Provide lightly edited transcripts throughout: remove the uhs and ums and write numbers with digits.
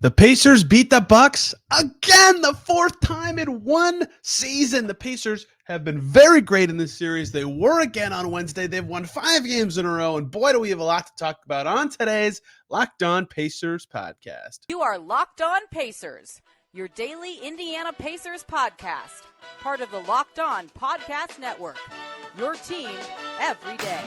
The Pacers beat the Bucks again, the fourth time in one season. The Pacers have been very great in this series. They were again on Wednesday. They've won 5 games in a row, and boy, do we have a lot to talk about on today's Locked On Pacers podcast. You are Locked On Pacers, your daily Indiana Pacers podcast, part of the Locked On Podcast Network, your team every day.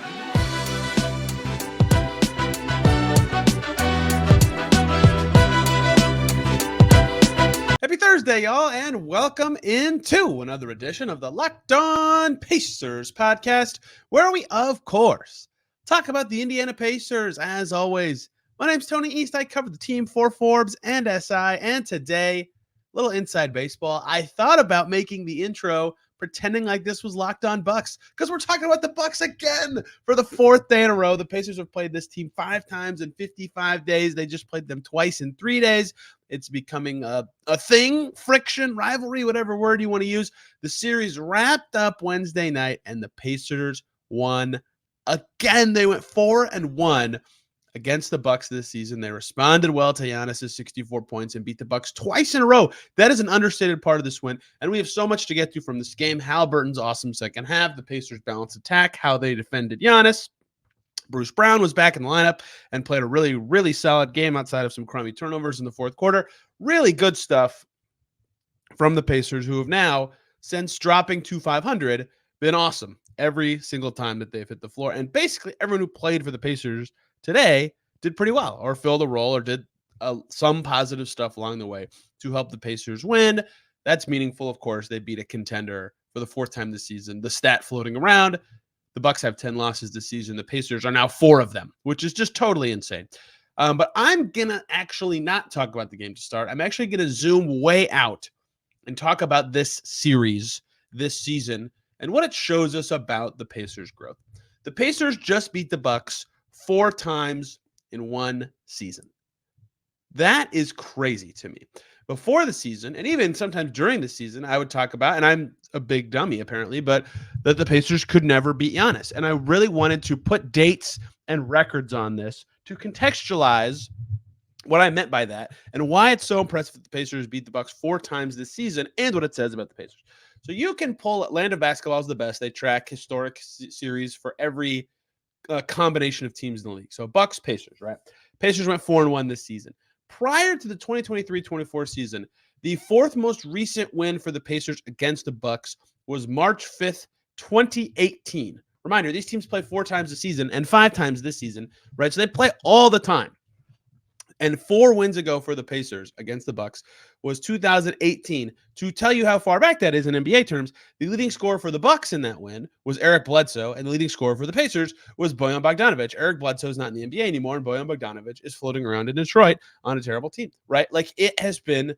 Happy Thursday, y'all, and welcome into another edition of the Locked On Pacers podcast, where we, of course, talk about the Indiana Pacers. As always, my name's Tony East. I cover the team for Forbes and SI, and today, a little inside baseball. I thought about making the intro pretending like this was Locked On Bucks, because we're talking about the Bucks again for the fourth day in a row. The Pacers have played this team 5 times in 55 days. They just played them twice in 3 days. It's becoming a thing, friction, rivalry, whatever word you want to use. The series wrapped up Wednesday night, and the Pacers won again. They went 4-1 against the Bucks this season. They responded well to Giannis' 64 points and beat the Bucks twice in a row. That is an understated part of this win, and we have so much to get to from this game. Haliburton's awesome second half, the Pacers' balanced attack, how they defended Giannis. Bruce Brown was back in the lineup and played a really, really solid game outside of some crummy turnovers in the fourth quarter. Really good stuff from the Pacers, who have now, since dropping to 500, been awesome every single time that they've hit the floor. And basically everyone who played for the Pacers today did pretty well, or filled a role, or did some positive stuff along the way to help the Pacers win. That's meaningful, of course. They beat a contender for the 4th time this season. The stat floating around, the Bucks have 10 losses this season. The Pacers are now 4 of them, which is just totally insane. But I'm going to actually not talk about the game to start. I'm actually going to zoom way out and talk about this series, this season, and what it shows us about the Pacers' growth. The Pacers just beat the Bucks 4 times in one season. That is crazy to me. Before the season, and even sometimes during the season, I would talk about, and I'm a big dummy apparently, but that the Pacers could never beat Giannis. And I really wanted to put dates and records on this to contextualize what I meant by that and why it's so impressive that the Pacers beat the Bucks 4 times this season and what it says about the Pacers. So you can pull Land of Basketball is the best. They track historic series for every combination of teams in the league. So Bucks, Pacers, right? Pacers went 4-1 this season. Prior to the 2023-24 season, the 4th most recent win for the Pacers against the Bucks was March 5th, 2018. Reminder, these teams play 4 times a season and 5 times this season, right? So they play all the time. And 4 wins ago for the Pacers against the Bucks was 2018. To tell you how far back that is in NBA terms, the leading scorer for the Bucks in that win was Eric Bledsoe, and the leading scorer for the Pacers was Bojan Bogdanovic. Eric Bledsoe is not in the NBA anymore, and Bojan Bogdanovic is floating around in Detroit on a terrible team, right? Like, it has been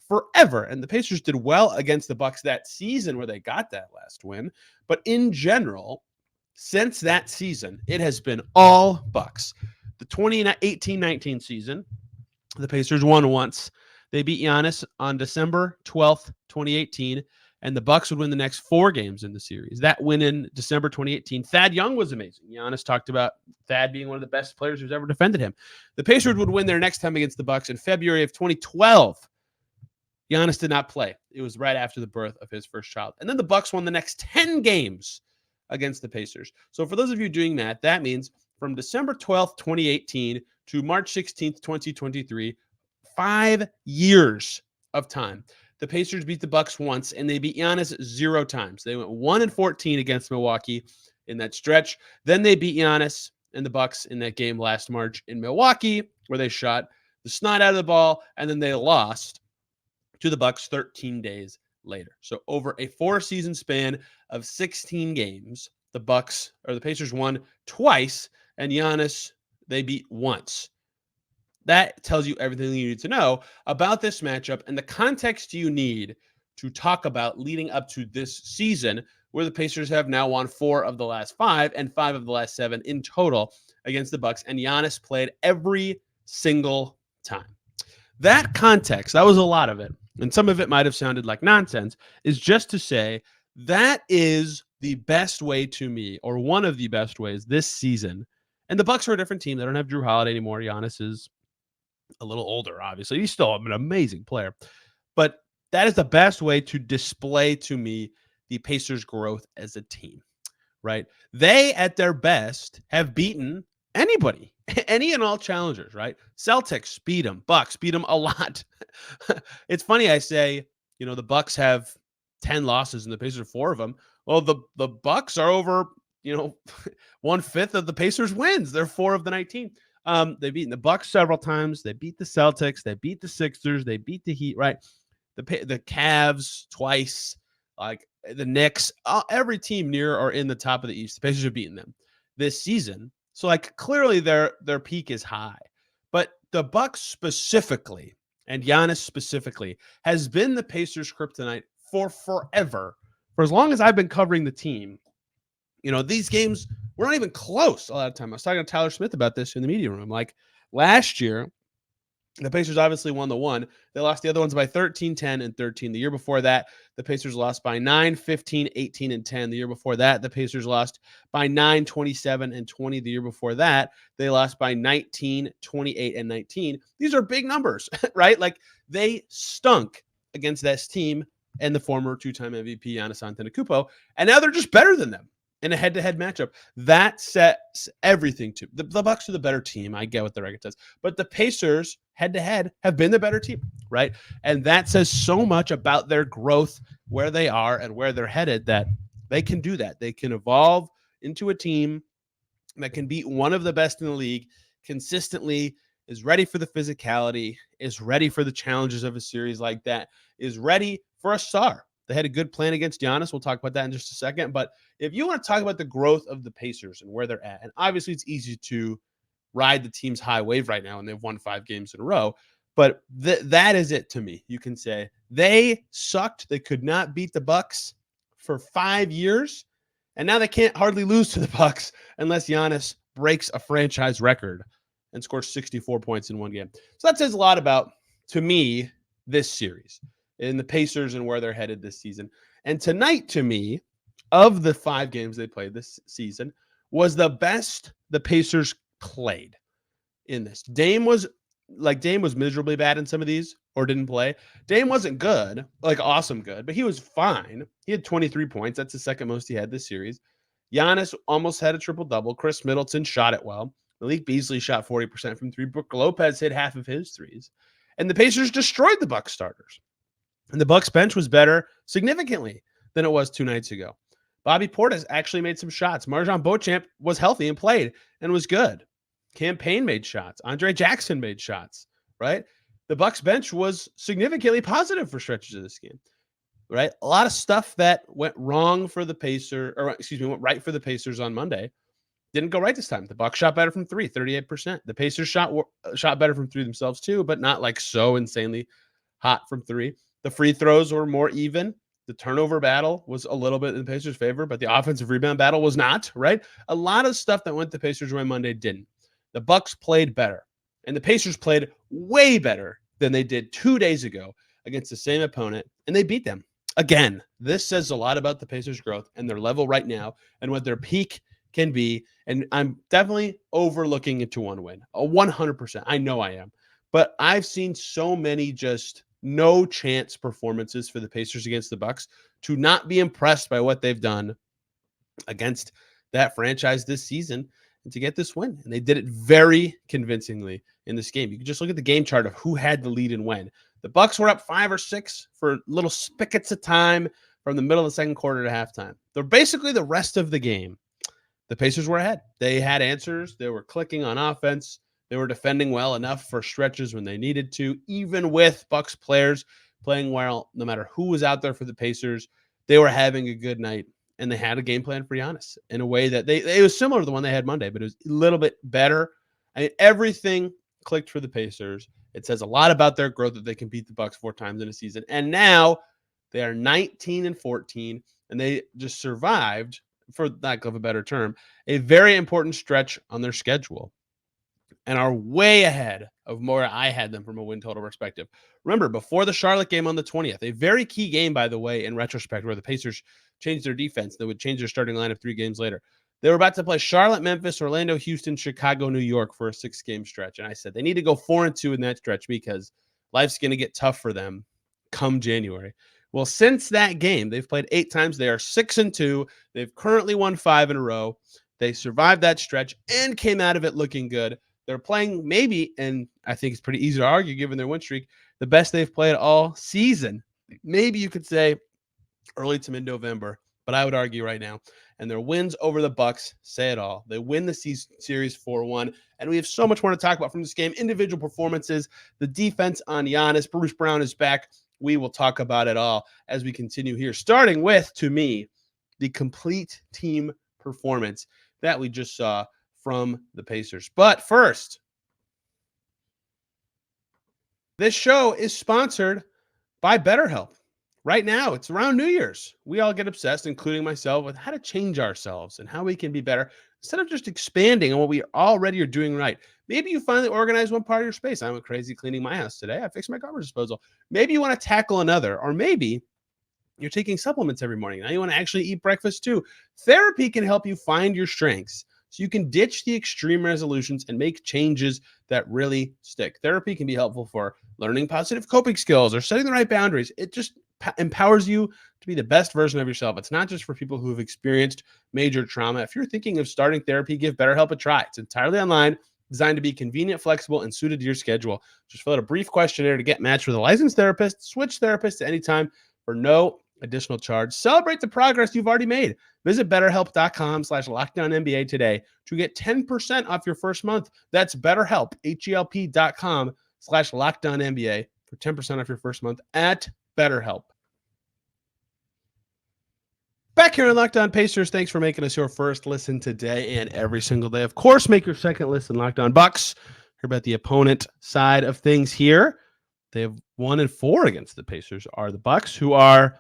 forever, and the Pacers did well against the Bucks that season where they got that last win. But in general, since that season, it has been all Bucks. The 2018-19 season, the Pacers won once. They beat Giannis on December 12th, 2018, and the Bucks would win the next 4 games in the series. That win in December 2018, Thad Young was amazing. Giannis talked about Thad being one of the best players who's ever defended him. The Pacers would win their next time against the Bucks in February of 2012. Giannis did not play. It was right after the birth of his first child. And then the Bucks won the next 10 games against the Pacers. So for those of you doing math, that means from December 12th, 2018 to March 16th, 2023, 5 years of time. The Pacers beat the Bucks once, and they beat Giannis 0 times. They went 1-14 against Milwaukee in that stretch. Then they beat Giannis and the Bucks in that game last March in Milwaukee, where they shot the snot out of the ball, and then they lost to the Bucks 13 days later. So over a 4-season span of 16 games, the Pacers won twice, and Giannis, they beat once. That tells you everything you need to know about this matchup and the context you need to talk about leading up to this season, where the Pacers have now won 4 of the last 5 and 5 of the last 7 in total against the Bucks, and Giannis played every single time. That context, that was a lot of it, and some of it might have sounded like nonsense, is just to say that is the best way to me, or one of the best ways this season. And the Bucks are a different team. They don't have Drew Holiday anymore. Giannis is a little older, obviously. He's still an amazing player. But that is the best way to display to me the Pacers' growth as a team, right? They, at their best, have beaten anybody, any and all challengers, right? Celtics beat them. Bucks beat them a lot. It's funny I say, the Bucks have 10 losses and the Pacers 4 of them. Well, the Bucks are over, 1/5 of the Pacers wins. They're 4 of the 19. They've beaten the Bucks several times. They beat the Celtics. They beat the Sixers. They beat the Heat, right? The Cavs twice, like the Knicks, every team near or in the top of the East. The Pacers have beaten them this season. So like clearly their peak is high. But the Bucks specifically, and Giannis specifically, has been the Pacers' kryptonite for forever. For as long as I've been covering the team, these games were not even close a lot of time. I was talking to Tyler Smith about this in the media room. Like last year, the Pacers obviously won the one. They lost the other ones by 13, 10, and 13. The year before that, the Pacers lost by 9, 15, 18, and 10. The year before that, the Pacers lost by 9, 27, and 20. The year before that, they lost by 19, 28, and 19. These are big numbers, right? Like they stunk against this team and the former two-time MVP Giannis Antetokounmpo, and now they're just better than them in a head-to-head matchup. That sets everything to the Bucks are the better team. I get what the record says, but the Pacers head-to-head have been the better team, right? And that says so much about their growth, where they are and where they're headed, that they can do that. They can evolve into a team that can beat one of the best in the league consistently, is ready for the physicality, is ready for the challenges of a series like that, is ready for a star. They had a good plan against Giannis. We'll talk about that in just a second. But if you want to talk about the growth of the Pacers and where they're at, and obviously it's easy to ride the team's high wave right now, and they've won 5 games in a row, but that is it to me. You can say they sucked. They could not beat the Bucks for 5 years, and now they can't hardly lose to the Bucks unless Giannis breaks a franchise record and scores 64 points in one game. So that says a lot about, to me, this series and the Pacers and where they're headed this season. And tonight, to me, of the 5 games they played this season, was the best the Pacers played in this. Dame was miserably bad in some of these or didn't play. Dame wasn't good, like awesome good, but he was fine. He had 23 points. That's the second most he had this series. Giannis almost had a triple-double. Chris Middleton shot it well. Malik Beasley shot 40% from 3. Brook Lopez hit half of his threes. And the Pacers destroyed the Bucks starters. And the Bucks bench was better significantly than it was 2 nights ago. Bobby Portis actually made some shots. Marjon Beauchamp was healthy and played and was good. Cam Payne made shots. Andre Jackson made shots, right? The Bucks bench was significantly positive for stretches of this game, right? A lot of stuff that went wrong for the Pacers, went right for the Pacers on Monday. Didn't go right this time. The Bucks shot better from 3, 38%. The Pacers shot better from 3 themselves too, but not like so insanely hot from 3. The free throws were more even. The turnover battle was a little bit in the Pacers' favor, but the offensive rebound battle was not, right? A lot of stuff that went the Pacers' way Monday didn't. The Bucks played better, and the Pacers played way better than they did 2 days ago against the same opponent, and they beat them. Again, this says a lot about the Pacers' growth and their level right now and what their peak can be, and I'm definitely overlooking it to one win, 100%. I know I am, but I've seen so many just no chance performances for the Pacers against the Bucks to not be impressed by what they've done against that franchise this season and to get this win. And they did it very convincingly in this game. You can just look at the game chart of who had the lead and when. The Bucks were up 5 or 6 for little spigots of time from the middle of the second quarter to halftime. They're basically the rest of the game. The Pacers were ahead. They had answers. They were clicking on offense. They were defending well enough for stretches when they needed to, even with Bucks players playing well. No matter who was out there for the Pacers, they were having a good night, and they had a game plan for Giannis in a way that it was similar to the one they had Monday, but it was a little bit better. I mean, everything clicked for the Pacers. It says a lot about their growth that they can beat the Bucks 4 times in a season, and now they are 19-14, and they just survived, for lack of a better term, a very important stretch on their schedule, and are way ahead of where I had them from a win total perspective. Remember, before the Charlotte game on the 20th, a very key game, by the way, in retrospect, where the Pacers changed their defense. They would change their starting lineup 3 games later. They were about to play Charlotte, Memphis, Orlando, Houston, Chicago, New York for a 6-game stretch. And I said they need to go 4-2 in that stretch because life's going to get tough for them come January. Well, since that game, they've played 8 times. They are 6-2. They've currently won 5 in a row. They survived that stretch and came out of it looking good. They're playing maybe, and I think it's pretty easy to argue given their win streak, the best they've played all season. Maybe you could say early to mid-November, but I would argue right now. And their wins over the Bucks say it all. They win the series 4-1, and we have so much more to talk about from this game. Individual performances, the defense on Giannis. Bruce Brown is back. We will talk about it all as we continue here, starting with, to me, the complete team performance that we just saw from the Pacers. But first, this show is sponsored by BetterHelp. Right now, it's around New Year's. We all get obsessed, including myself, with how to change ourselves and how we can be better instead of just expanding on what we already are doing right. Maybe you finally organize one part of your space. I went crazy cleaning my house today. I fixed my garbage disposal. Maybe you want to tackle another, or maybe you're taking supplements every morning. Now you want to actually eat breakfast too. Therapy can help you find your strengths so you can ditch the extreme resolutions and make changes that really stick. Therapy can be helpful for learning positive coping skills or setting the right boundaries. It just empowers you to be the best version of yourself. It's not just for people who have experienced major trauma. If you're thinking of starting therapy, give BetterHelp a try. It's entirely online, designed to be convenient, flexible, and suited to your schedule. Just fill out a brief questionnaire to get matched with a licensed therapist. Switch therapists at any time for no additional charge. Celebrate the progress you've already made. Visit BetterHelp.com/LockedOnNBA today to get 10% off your first month. That's BetterHelp, HELP.com/LockedOnNBA for 10% off your first month at BetterHelp. Back here on Locked On Pacers, thanks for making us your first listen today and every single day. Of course, make your second listen Locked On Bucks. Hear about the opponent side of things here. They have 1-4 against the Pacers are the Bucks, who are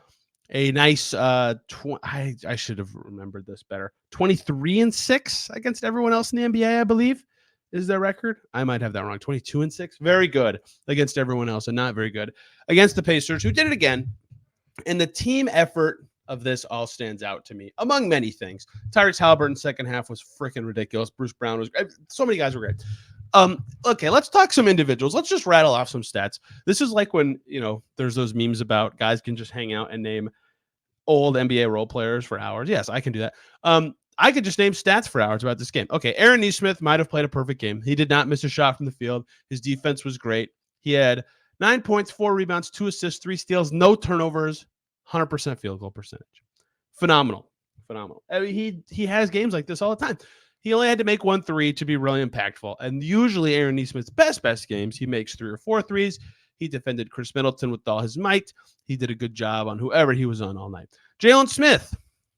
a nice I should have remembered this better. 23-6 against everyone else in the NBA, I believe, is their record. I might have that wrong. 22-6. Very good against everyone else and not very good against the Pacers, who did it again. And the team effort of this all stands out to me, among many things. Tyrese Haliburton's second half was freaking ridiculous. Bruce Brown was great. So many guys were great. Okay, let's talk some individuals. Let's just rattle off some stats. This is like when, there's those memes about guys can just hang out and name old NBA role players for hours. Yes, I can do that. I could just name stats for hours about this game. Okay, Aaron Nesmith might have played a perfect game. He did not miss a shot from the field. His defense was great. He had 9 points, 4 rebounds, 2 assists, 3 steals, no turnovers, 100% field goal percentage. Phenomenal. I mean, he has games like this all the time. He only had to make 1 3 to be really impactful. And usually Aaron Nesmith's best games, he makes 3 or 4 threes. He defended Chris Middleton with all his might. He did a good job on whoever he was on all night. Jalen Smith,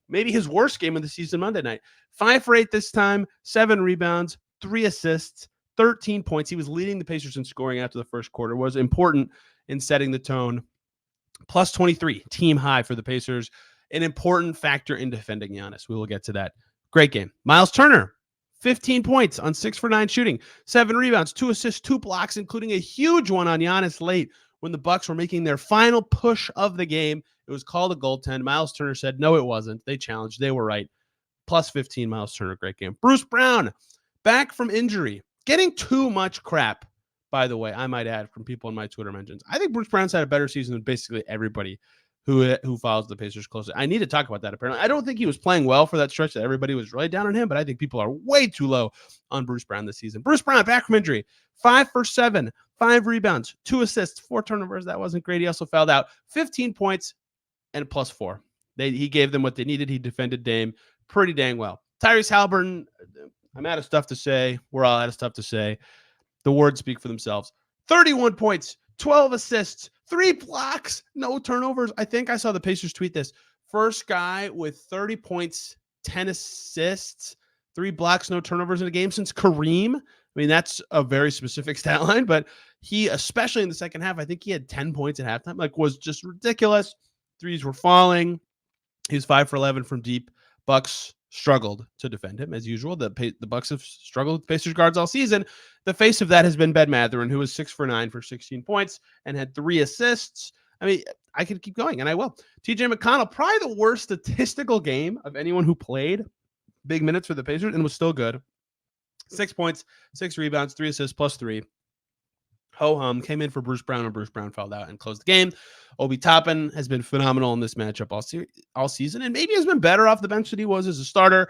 maybe his worst game of the season Monday night. 5 for 8 this time, 7 rebounds, 3 assists, 13 points. He was leading the Pacers in scoring after the first quarter, was important in setting the tone. Plus 23, team high for the Pacers. An important factor in defending Giannis. We will get to that. Great game. Miles Turner, 15 points on 6 for 9 shooting, 7 rebounds, 2 assists, 2 blocks, including a huge one on Giannis late when the Bucks were making their final push of the game. It was called a goaltend. Miles Turner said, no, it wasn't. They challenged. They were right. Plus 15, Miles Turner. Great game. Bruce Brown, back from injury, getting too much crap, by the way, I might add, from people in my Twitter mentions. I think Bruce Brown's had a better season than basically everybody who follows the Pacers closely. I need to talk about that, apparently. I don't think he was playing well for that stretch that everybody was really down on him, but I think people are way too low on Bruce Brown this season. Bruce Brown, back from injury, 5 for 7, 5 rebounds, 2 assists, 4 turnovers. That wasn't great. He also fouled out, 15 points and plus 4. He gave them what they needed. He defended Dame pretty dang well. Tyrese Haliburton, I'm out of stuff to say. We're all out of stuff to say. The words speak for themselves. 31 points, 12 assists, 3 blocks, no turnovers. I think I saw the Pacers tweet this. First guy with 30 points, 10 assists, 3 blocks, no turnovers in a game since Kareem. I mean, that's a very specific stat line, but he, especially in the second half, I think he had 10 points at halftime, was just ridiculous. Threes were falling. He was 5 for 11 from deep. Bucks struggled to defend him as usual. The Bucks have struggled with Pacers guards all season. The face of that has been Ben Mathurin, who was 6 for 9 for 16 points and had 3 assists. I mean, I could keep going, and I will. TJ McConnell, probably the worst statistical game of anyone who played big minutes for the Pacers and was still good. 6 points, 6 rebounds, 3 assists, plus 3. Ho-hum came in for Bruce Brown, and Bruce Brown fouled out and closed the game. Obi Toppin has been phenomenal in this matchup all season, and maybe has been better off the bench than he was as a starter.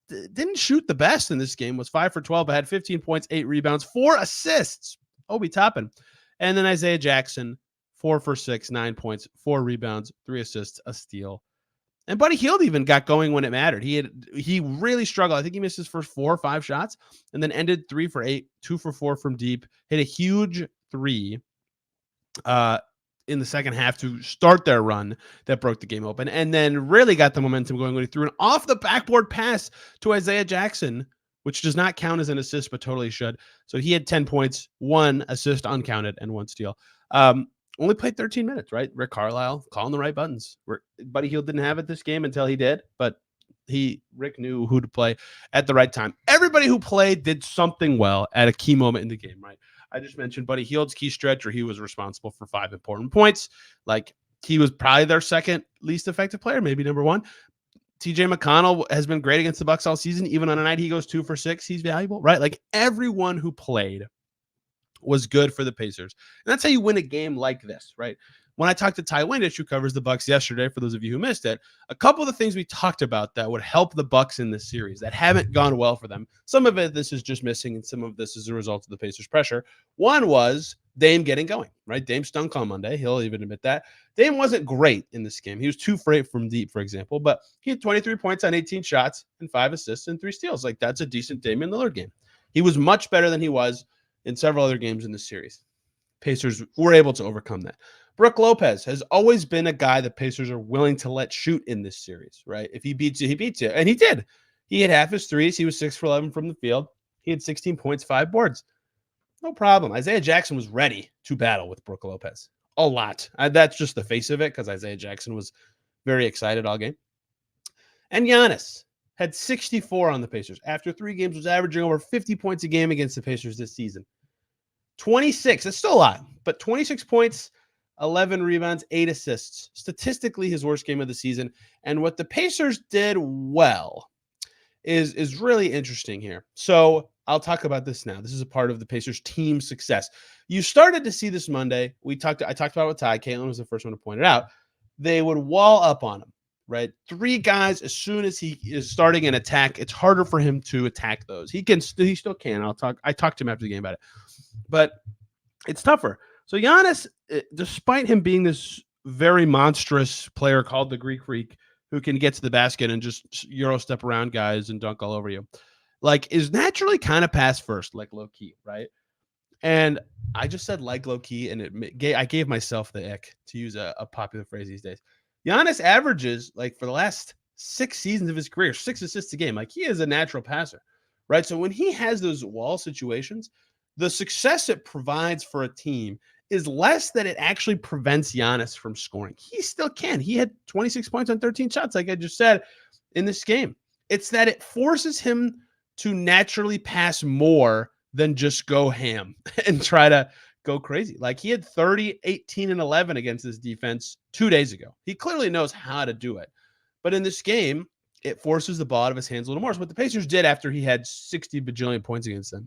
Didn't shoot the best in this game, was 5 for 12, but had 15 points, 8 rebounds, 4 assists. Obi Toppin. And then Isaiah Jackson, 4 for 6, 9 points, 4 rebounds, 3 assists, a steal. And Buddy Hield even got going when it mattered. He really struggled. I think he missed his first 4 or 5 shots and then ended 3 for 8, 2 for 4 from deep, hit a huge 3 in the second half to start their run that broke the game open, and then really got the momentum going when he threw an off the backboard pass to Isaiah Jackson, which does not count as an assist, but totally should. So he had 10 points, 1 assist uncounted, and 1 steal. Only played 13 minutes, right? Rick Carlisle calling the right buttons. Buddy Hield didn't have it this game until he did, but Rick knew who to play at the right time. Everybody who played did something well at a key moment in the game, right? I just mentioned Buddy Hield's key stretch where he was responsible for 5 important points. Like, he was probably their second least effective player, maybe number 1. TJ McConnell has been great against the Bucks all season. Even on a night he goes 2 for 6, he's valuable, right? Like, everyone who played was good for the Pacers. And that's how you win a game like this, right? When I talked to Ty Windish, who covers the Bucks yesterday, for those of you who missed it, a couple of the things we talked about that would help the Bucks in this series that haven't gone well for them. Some of it, this is just missing, and some of this is a result of the Pacers' pressure. One was Dame getting going, right? Dame stunk on Monday. He'll even admit that. Dame wasn't great in this game. He was 2 for 8 from deep, for example, but he had 23 points on 18 shots and 5 assists and 3 steals. Like, that's a decent Damian Lillard game. He was much better than he was in several other games in this series. Pacers were able to overcome that. Brook Lopez has always been a guy the Pacers are willing to let shoot in this series, right? If he beats you, he beats you. And he did. He had half his threes. He was 6 for 11 from the field. He had 16 points, 5 boards. No problem. Isaiah Jackson was ready to battle with Brook Lopez. A lot. That's just the face of it, because Isaiah Jackson was very excited all game. And Giannis had 64 on the Pacers. After 3 games, was averaging over 50 points a game against the Pacers this season. 26. It's still a lot, but 26 points, 11 rebounds, 8 assists. Statistically, his worst game of the season. And what the Pacers did well is really interesting here. So I'll talk about this now. This is a part of the Pacers team success. You started to see this Monday. I talked about it with Ty. Caitlin was the first one to point it out. They would wall up on him, right? 3 guys, as soon as he is starting an attack, it's harder for him to attack those. He still can. I talked to him after the game about it. But it's tougher. So Giannis, despite him being this very monstrous player called the Greek Freak, who can get to the basket and just Euro step around guys and dunk all over you, like, is naturally kind of pass first, like low key, right? And I just said like low key, and I gave myself the ick, to use a popular phrase these days. Giannis averages, like, for the last 6 seasons of his career, 6 assists a game. Like, he is a natural passer, right? So when he has those wall situations, the success it provides for a team is less that it actually prevents Giannis from scoring. He still can. He had 26 points on 13 shots, like I just said, in this game. It's that it forces him to naturally pass more than just go ham and try to go crazy. Like, he had 30, 18, and 11 against this defense 2 days ago. He clearly knows how to do it. But in this game, it forces the ball out of his hands a little more. So what the Pacers did after he had 60 bajillion points against them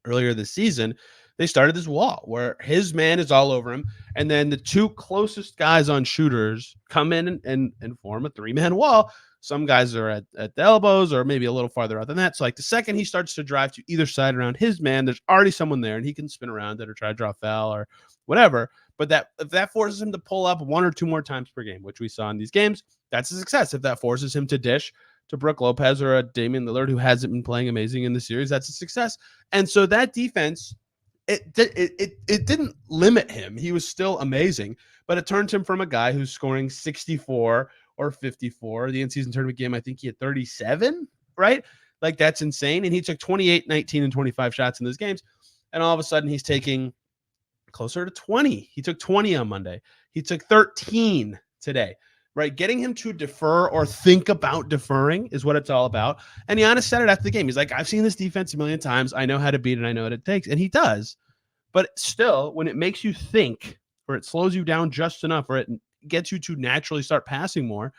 earlier this season, they started this wall where his man is all over him. And then the 2 closest guys on shooters come in and form a 3-man wall. Some guys are at the elbows or maybe a little farther out than that. So, like, the second he starts to drive to either side around his man, there's already someone there, and he can spin around it or try to draw a foul or whatever. But if that forces him to pull up 1 or 2 more times per game, which we saw in these games, that's a success. If that forces him to dish to Brook Lopez or a Damian Lillard who hasn't been playing amazing in the series, that's a success. And so that defense, it didn't limit him. He was still amazing, but it turned him from a guy who's scoring 64 or 54. The in-season tournament game, I think he had 37, right? Like, that's insane. And he took 28, 19, and 25 shots in those games. And all of a sudden, he's taking closer to 20. He took 20 on Monday. He took 13 today, right? Getting him to defer or think about deferring is what it's all about. And Giannis said it after the game. He's like, I've seen this defense a million times. I know how to beat it. I know what it takes. And he does. But still, when it makes you think, or it slows you down just enough, or it gets you to naturally start passing more,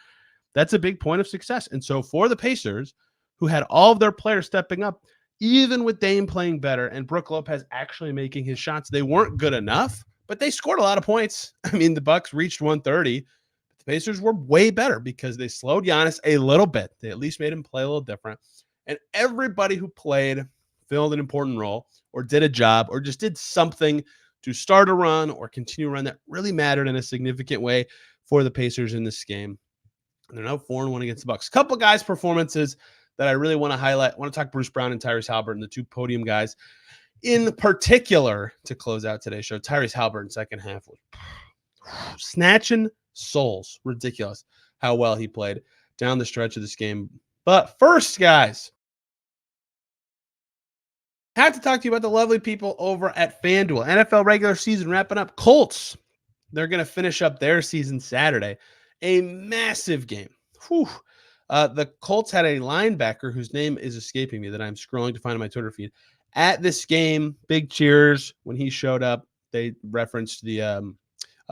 that's a big point of success. And so for the Pacers, who had all of their players stepping up, even with Dame playing better and Brook Lopez actually making his shots. They weren't good enough, but they scored a lot of points. I mean, the Bucks reached 130. The Pacers were way better because they slowed Giannis a little bit. They at least made him play a little different. And everybody who played filled an important role or did a job or just did something to start a run or continue a run that really mattered in a significant way for the Pacers in this game. And they're now 4-1 against the Bucks. A couple guys' performances that I really want to highlight. I want to talk Bruce Brown and Tyrese Haliburton, the two podium guys. In particular, to close out today's show, Tyrese Haliburton second half was snatching souls. Ridiculous how well he played down the stretch of this game. But first, guys, I have to talk to you about the lovely people over at FanDuel. NFL regular season wrapping up. Colts, they're going to finish up their season Saturday. A massive game. Whew. The Colts had a linebacker whose name is escaping me that I'm scrolling to find on my Twitter feed. At this game, big cheers when he showed up. They referenced the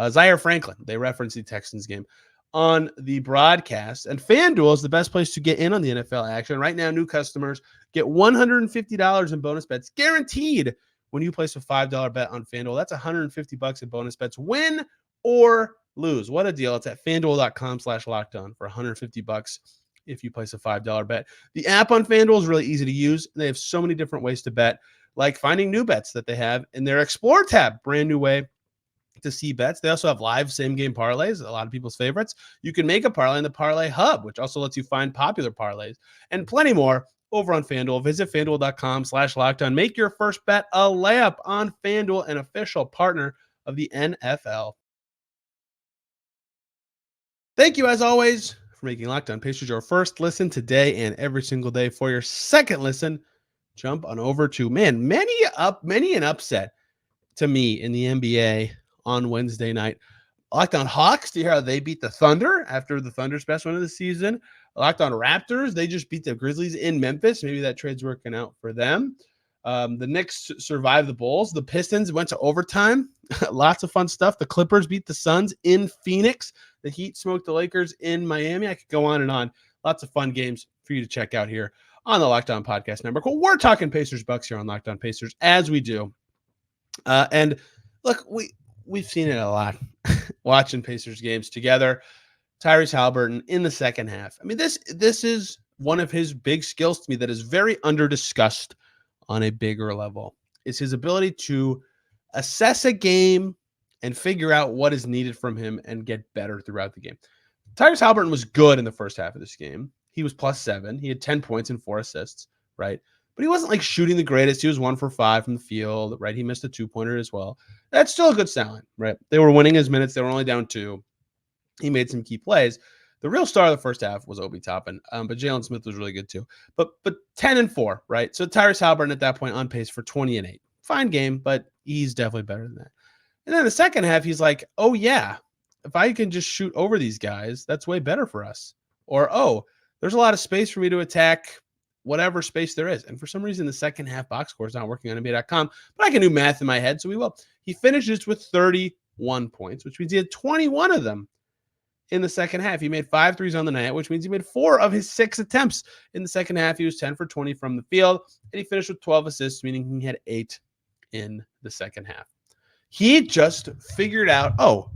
Zaire Franklin. They referenced the Texans game on the broadcast. And FanDuel is the best place to get in on the NFL action. Right now, new customers get $150 in bonus bets guaranteed when you place a $5 bet on FanDuel. That's $150 in bonus bets, win or lose. What a deal. It's at FanDuel.com/lockedon for $150 if you place a $5 bet. The app on FanDuel is really easy to use. They have so many different ways to bet, like finding new bets that they have in their Explore tab, brand new way to see bets. They also have live same game parlays, a lot of people's favorites. You can make a parlay in the Parlay Hub, which also lets you find popular parlays, and plenty more over on FanDuel. Visit FanDuel.com/lockedon. Make your first bet a layup on FanDuel, an official partner of the NFL. Thank you, as always, for making Locked On Pacers your first listen today and every single day. For your second listen, jump on over to, many an upset to me in the NBA on Wednesday night. Locked On Hawks, to hear how they beat the Thunder after the Thunder's best win of the season. Locked On Raptors, they just beat the Grizzlies in Memphis. Maybe that trade's working out for them. The Knicks survived the Bulls. The Pistons went to overtime. Lots of fun stuff. The Clippers beat the Suns in Phoenix. The Heat smoked the Lakers in Miami. I could go on and on. Lots of fun games for you to check out here on the Locked On Podcast Network. Well, we're talking Pacers Bucks here on Locked On Pacers, as we do. And look, we've seen it a lot watching Pacers games together. Tyrese Haliburton in the second half. I mean, this is one of his big skills to me that is very under-discussed on a bigger level. Is his ability to assess a game and figure out what is needed from him and get better throughout the game. Tyrese Haliburton was good in the first half of this game. He was +7. He had 10 points and 4 assists, right? But he wasn't like shooting the greatest. He was 1 for 5 from the field, right? He missed a 2-pointer as well. That's still a good sign, right? They were winning his minutes. They were only down 2. He made some key plays. The real star of the first half was Obi Toppin, but Jalen Smith was really good too. But 10 and 4, right? So Tyrese Haliburton at that point on pace for 20 and 8. Fine game, but he's definitely better than that. And then the second half, he's like, oh yeah, if I can just shoot over these guys, that's way better for us. Or, oh, there's a lot of space for me to attack whatever space there is. And for some reason, the second half box score is not working on NBA.com, but I can do math in my head, so we will. He finishes with 31 points, which means he had 21 of them in the second half. He made 5 threes on the night, which means he made 4 of his 6 attempts in the second half. He was 10 for 20 from the field, and he finished with 12 assists, meaning he had 8 in the second half. He just figured out, oh,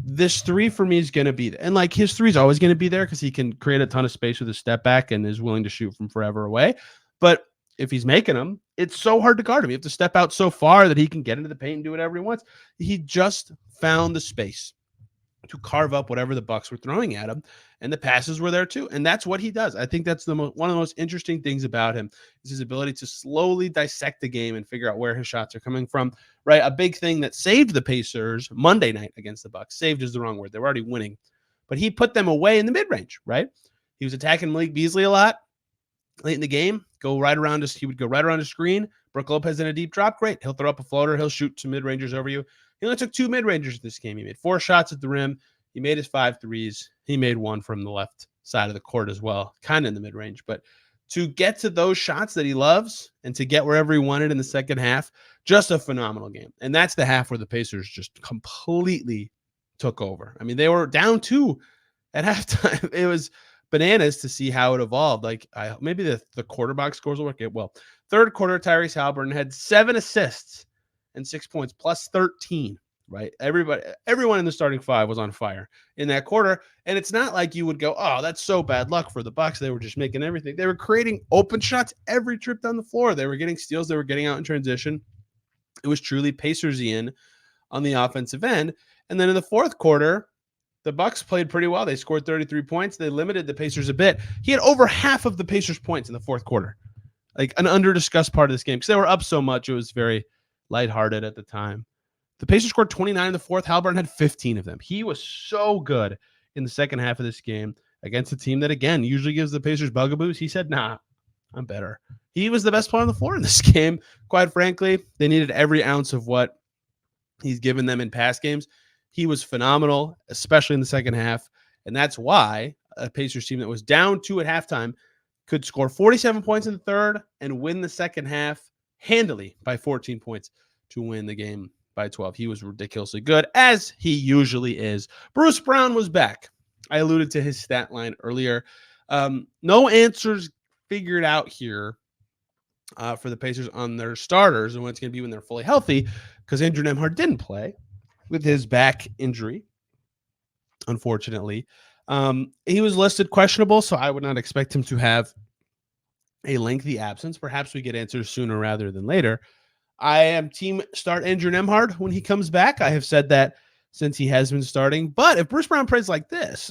this 3 for me is going to be there. And like his 3 is always going to be there because he can create a ton of space with a step back and is willing to shoot from forever away. But if he's making them, it's so hard to guard him. You have to step out so far that he can get into the paint and do whatever he wants. He just found the space to carve up whatever the Bucks were throwing at him, and the passes were there too. And that's what he does. I think that's one of the most interesting things about him is his ability to slowly dissect the game and figure out where his shots are coming from. Right, a big thing that saved the Pacers Monday night against the Bucks. Saved is the wrong word. They were already winning, but he put them away in the mid-range. Right, he was attacking Malik Beasley a lot late in the game. He would go right around his screen. Brook Lopez in a deep drop. Great. He'll throw up a floater. He'll shoot 2 mid-rangers over you. He only took 2 mid-rangers this game. He made 4 shots at the rim. He made his 5 threes. He made 1 from the left side of the court as well, kind of in the mid-range. But to get to those shots that he loves and to get wherever he wanted in the second half, just a phenomenal game. And that's the half where the Pacers just completely took over. I mean, they were down 2 at halftime. It was bananas to see how it evolved. Like maybe the quarterback scores will work out well. Third quarter, Tyrese Haliburton had 7 assists and 6 points, plus 13. Right, everyone in the starting five was on fire in that quarter, and it's not like you would go, "Oh, that's so bad luck for the Bucks." They were just making everything. They were creating open shots every trip down the floor. They were getting steals. They were getting out in transition. It was truly Pacers-ian on the offensive end. And then in the fourth quarter, the Bucks played pretty well. They scored 33 points. They limited the Pacers a bit. He had over half of the Pacers' points in the fourth quarter, like an under-discussed part of this game because they were up so much. It was very lighthearted at the time. The Pacers scored 29 in the fourth. Haliburton had 15 of them. He was so good in the second half of this game against a team that, again, usually gives the Pacers bugaboos. He said, nah, I'm better. He was the best player on the floor in this game. Quite frankly, they needed every ounce of what he's given them in past games. He was phenomenal, especially in the second half. And that's why a Pacers team that was down 2 at halftime could score 47 points in the third and win the second half handily by 14 points to win the game by 12. He was ridiculously good, as he usually is. Bruce Brown was back. I alluded to his stat line earlier. No answers figured out here for the Pacers on their starters and what it's going to be when they're fully healthy, because Andrew Nembhard didn't play with his back injury, unfortunately. He was listed questionable, so I would not expect him to have a lengthy absence. Perhaps we get answers sooner rather than later. I am team start Andrew Nembhard when he comes back. I have said that since he has been starting. But if Bruce Brown plays like this,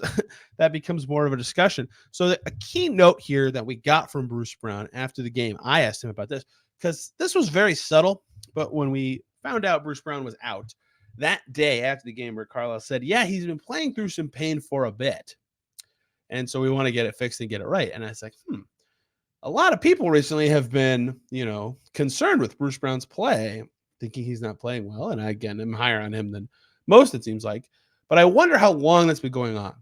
that becomes more of a discussion. So a key note here that we got from Bruce Brown after the game, I asked him about this because this was very subtle. But when we found out Bruce Brown was out that day after the game, Rick Carlisle said, yeah, he's been playing through some pain for a bit. And so we want to get it fixed and get it right. And I was like, a lot of people recently have been, concerned with Bruce Brown's play, thinking he's not playing well. And again, I'm higher on him than most, it seems like. But I wonder how long that's been going on.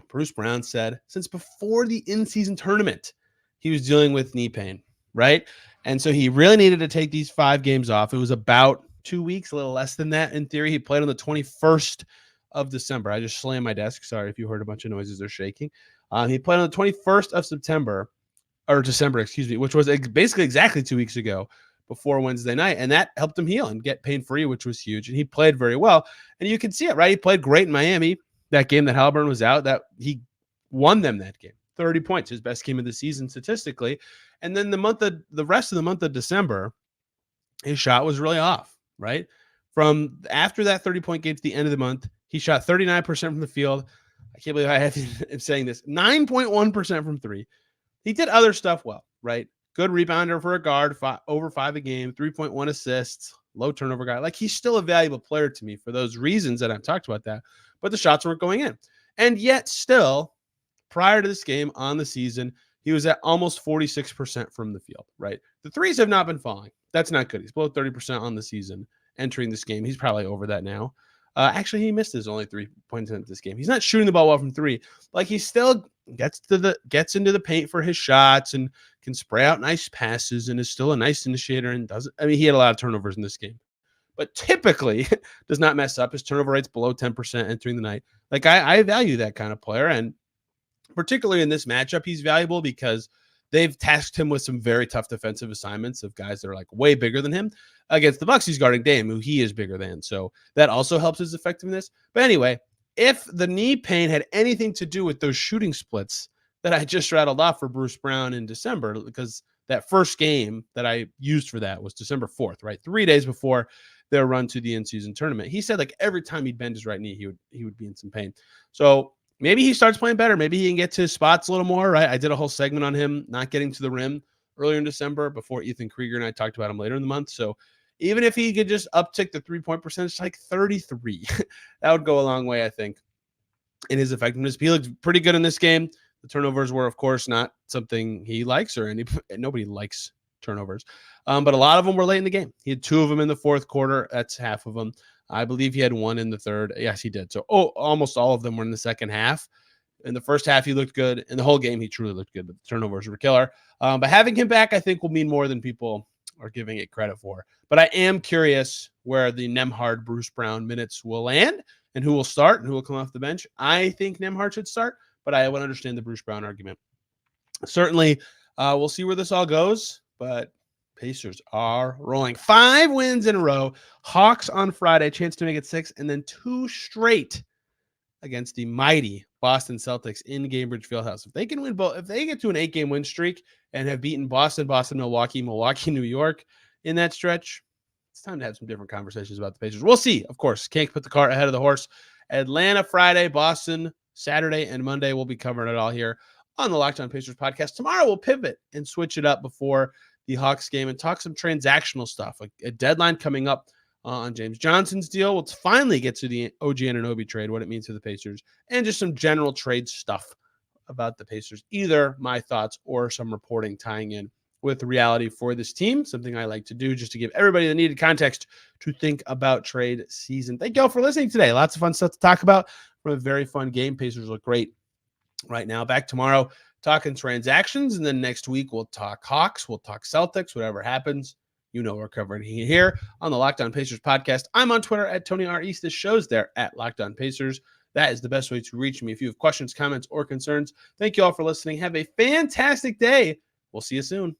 Bruce Brown said since before the in-season tournament, he was dealing with knee pain, right? And so he really needed to take these 5 games off. It was about 2 weeks, a little less than that in theory. He played on the 21st of December. I just slammed my desk. Sorry if you heard a bunch of noises. They're shaking. He played on the 21st of December, which was basically exactly 2 weeks ago before Wednesday night. And that helped him heal and get pain-free, which was huge. And he played very well. And you can see it, right? He played great in Miami, that game that Haliburton was out, that he won them that game. 30 points, his best game of the season statistically. And then the rest of the month of December, his shot was really off, right? From after that 30-point game to the end of the month, he shot 39% from the field. I can't believe I have to saying this. 9.1% from 3. He did other stuff well, right? Good rebounder for a guard, over 5 a game, 3.1 assists, low turnover guy. Like, he's still a valuable player to me for those reasons that I've talked about that. But the shots weren't going in. And yet still, prior to this game on the season, he was at almost 46% from the field, right? The threes have not been falling. That's not good. He's below 30% on the season entering this game. He's probably over that now. Actually, he missed his only 3-point attempt this game. He's not shooting the ball well from 3. Like, he still gets into the paint for his shots and can spray out nice passes and is still a nice initiator and doesn't. I mean, he had a lot of turnovers in this game, but typically does not mess up. His turnover rate's below 10% entering the night. Like, I value that kind of player, and particularly in this matchup, he's valuable because they've tasked him with some very tough defensive assignments of guys that are like way bigger than him. Against the Bucks, he's guarding Dame, who he is bigger than. So that also helps his effectiveness. But anyway, if the knee pain had anything to do with those shooting splits that I just rattled off for Bruce Brown in December, because that first game that I used for that was December 4th, right? 3 days before their run to the in-season tournament. He said like every time he'd bend his right knee, he would be in some pain. So maybe he starts playing better. Maybe he can get to his spots a little more, right? I did a whole segment on him not getting to the rim earlier in December before Ethan Krieger and I talked about him later in the month. So even if he could just uptick the 3-point percentage to like 33, that would go a long way, I think, in his effectiveness. He looked pretty good in this game. The turnovers were, of course, not something he likes, or nobody likes turnovers. But a lot of them were late in the game. He had 2 of them in the fourth quarter. That's half of them. I believe he had 1 in the third. Yes, he did. So almost all of them were in the second half. In the first half, he looked good. In the whole game, he truly looked good. But the turnovers were killer. But having him back, I think, will mean more than people are giving it credit for. But I am curious where the Nembhard Bruce Brown minutes will land and who will start and who will come off the bench. I think Nembhard should start, but I would understand the Bruce Brown argument. Certainly, we'll see where this all goes, but Pacers are rolling. 5 wins in a row. Hawks on Friday, chance to make it 6, and then 2 straight against the mighty Boston Celtics in Gainbridge Fieldhouse. If they can win both, if they get to an 8-game win streak and have beaten Boston, Milwaukee, New York in that stretch, it's time to have some different conversations about the Pacers. We'll see. Of course, can't put the cart ahead of the horse. Atlanta Friday, Boston Saturday, and Monday. We'll be covering it all here on the Locked On Pacers podcast. Tomorrow we'll pivot and switch it up before the Hawks game and talk some transactional stuff, like a deadline coming up on James Johnson's deal. We'll finally get to the OG Anunoby trade, what it means to the Pacers, and just some general trade stuff about the Pacers, either my thoughts or some reporting tying in with reality for this team, something I like to do just to give everybody the needed context to think about trade season. Thank you all for listening today. Lots of fun stuff to talk about from a very fun game. Pacers look great right now. Back tomorrow talking transactions, and then next week we'll talk Hawks, we'll talk Celtics, whatever happens. You know we're covering here on the Locked On Pacers podcast. I'm on Twitter at Tony R. East. This show's there at Locked On Pacers. That is the best way to reach me if you have questions, comments, or concerns. Thank you all for listening. Have a fantastic day. We'll see you soon.